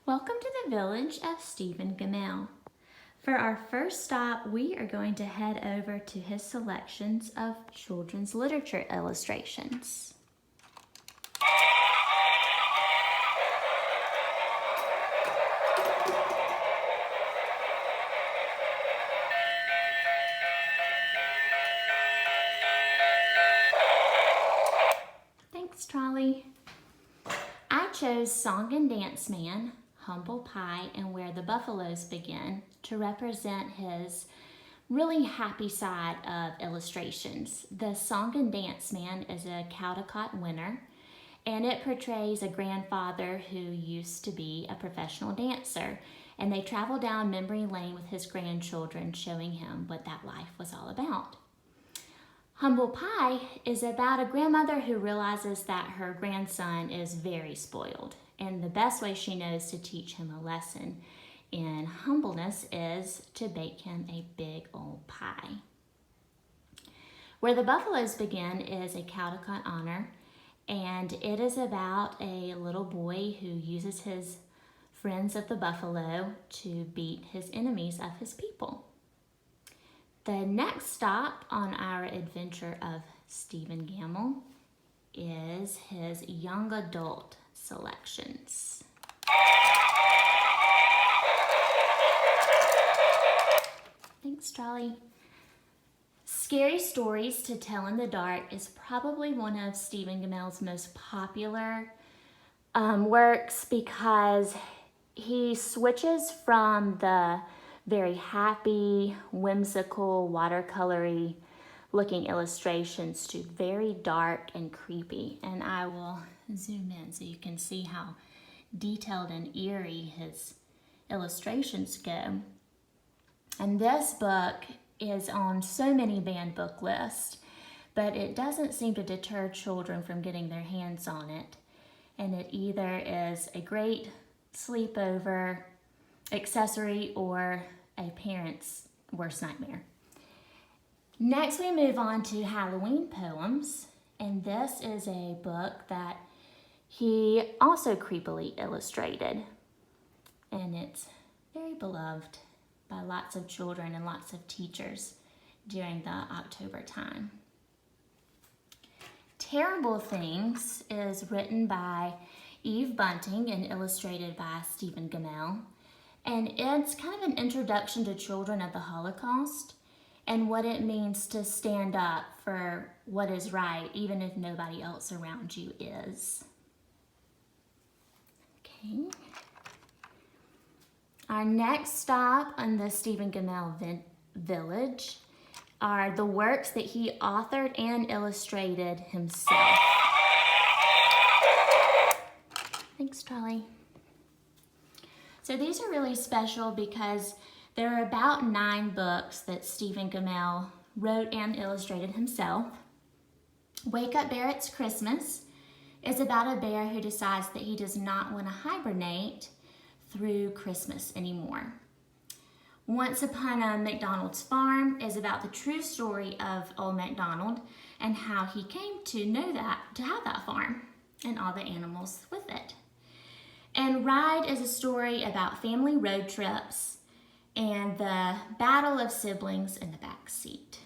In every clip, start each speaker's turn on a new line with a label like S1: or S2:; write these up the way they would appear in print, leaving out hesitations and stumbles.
S1: Welcome to the village of Stephen Gammell. For our first stop, we are going to head over to his selections of children's literature illustrations. Thanks, Trolley. I chose Song and Dance Man, Humble Pie, and Where the Buffaloes Begin to represent his really happy side of illustrations. The Song and Dance Man is a Caldecott winner, and it portrays a grandfather who used to be a professional dancer, and they travel down memory lane with his grandchildren, showing him what that life was all about. Humble Pie is about a grandmother who realizes that her grandson is very spoiled, and the best way she knows to teach him a lesson in humbleness is to bake him a big old pie. Where the Buffaloes Begin is a Caldecott honor, and it is about a little boy who uses his friends of the buffalo to beat his enemies of his people. The next stop on our adventure of Stephen Gammell is his young adult selections. Thanks, Trolley. Scary Stories to Tell in the Dark is probably one of Stephen Gammell's most popular works because he switches from the very happy, whimsical, watercolory looking illustrations to very dark and creepy. And I will zoom in so you can see how detailed and eerie his illustrations go. And this book is on so many banned book lists, but it doesn't seem to deter children from getting their hands on it. And it either is a great sleepover accessory or a parent's worst nightmare. Next, we move on to Halloween Poems, and this is a book that he also creepily illustrated, and it's very beloved by lots of children and lots of teachers during the October time. Terrible Things is written by Eve Bunting and illustrated by Stephen Gammell. And it's kind of an introduction to children of the Holocaust and what it means to stand up for what is right, even if nobody else around you is. Okay. Our next stop on the Stephen Gammell village are the works that he authored and illustrated himself. Thanks, Trolley. So these are really special because there are about 9 books that Stephen Gammell wrote and illustrated himself. Wake Up Bear, It's Christmas is about a bear who decides that he does not want to hibernate through Christmas anymore. Once Upon a MacDonald's Farm is about the true story of Old MacDonald and how he came to have that farm and all the animals with it. And Ride is a story about family road trips and the battle of siblings in the back seat.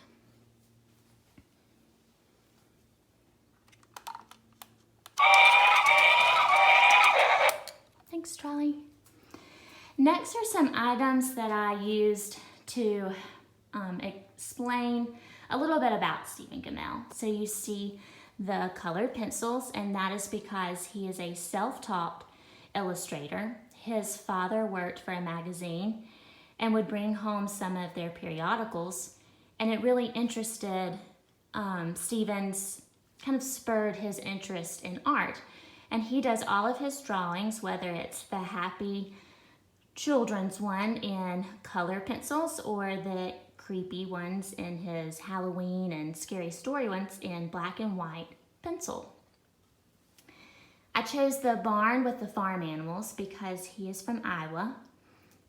S1: Thanks, Trolley. Next are some items that I used to explain a little bit about Stephen Gammell. So you see the colored pencils, and that is because he is a self-taught illustrator. His father worked for a magazine and would bring home some of their periodicals, and it really interested Stephen's, kind of spurred his interest in art. And he does all of his drawings, whether it's the happy children's one in color pencils or the creepy ones in his Halloween and Scary Story ones in black and white pencil. I chose the barn with the farm animals because he is from Iowa,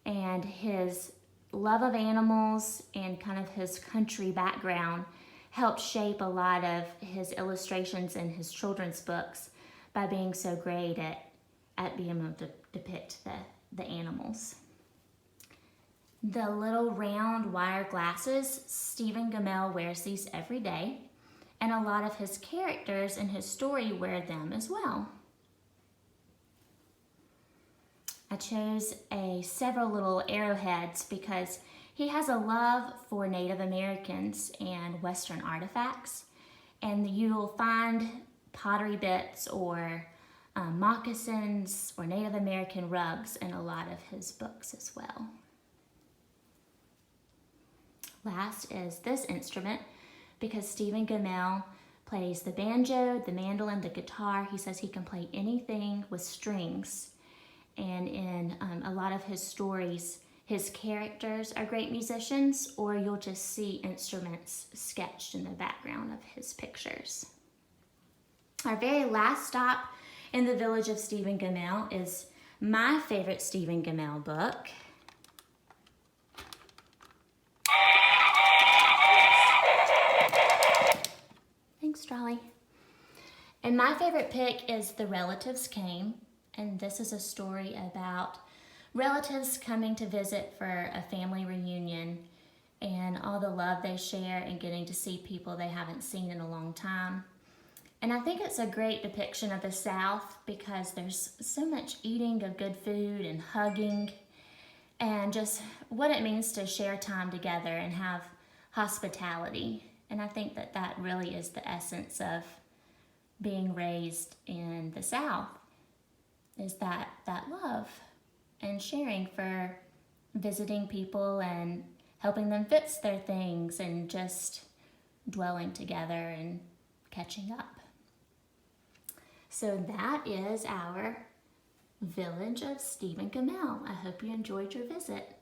S1: and his love of animals and kind of his country background helped shape a lot of his illustrations in his children's books by being so great at being able to depict the animals. The little round wire glasses, Stephen Gammell wears these every day, and a lot of his characters in his story wear them as well. I chose several little arrowheads because he has a love for Native Americans and Western artifacts, and you'll find pottery bits or moccasins or Native American rugs in a lot of his books as well. Last is this instrument, because Stephen Gammell plays the banjo, the mandolin, the guitar. He says he can play anything with strings. And in a lot of his stories, his characters are great musicians, or you'll just see instruments sketched in the background of his pictures. Our very last stop in the village of Stephen Gammell is my favorite Stephen Gammell book. Thanks, Trolley. And my favorite pick is The Relatives Came, and this is a story about relatives coming to visit for a family reunion and all the love they share and getting to see people they haven't seen in a long time. And I think it's a great depiction of the South because there's so much eating of good food and hugging and just what it means to share time together and have hospitality. And I think that that really is the essence of being raised in the South, is that love and sharing for visiting people and helping them fix their things and just dwelling together and catching up. So that is our village of Stephen Gammell. I hope you enjoyed your visit.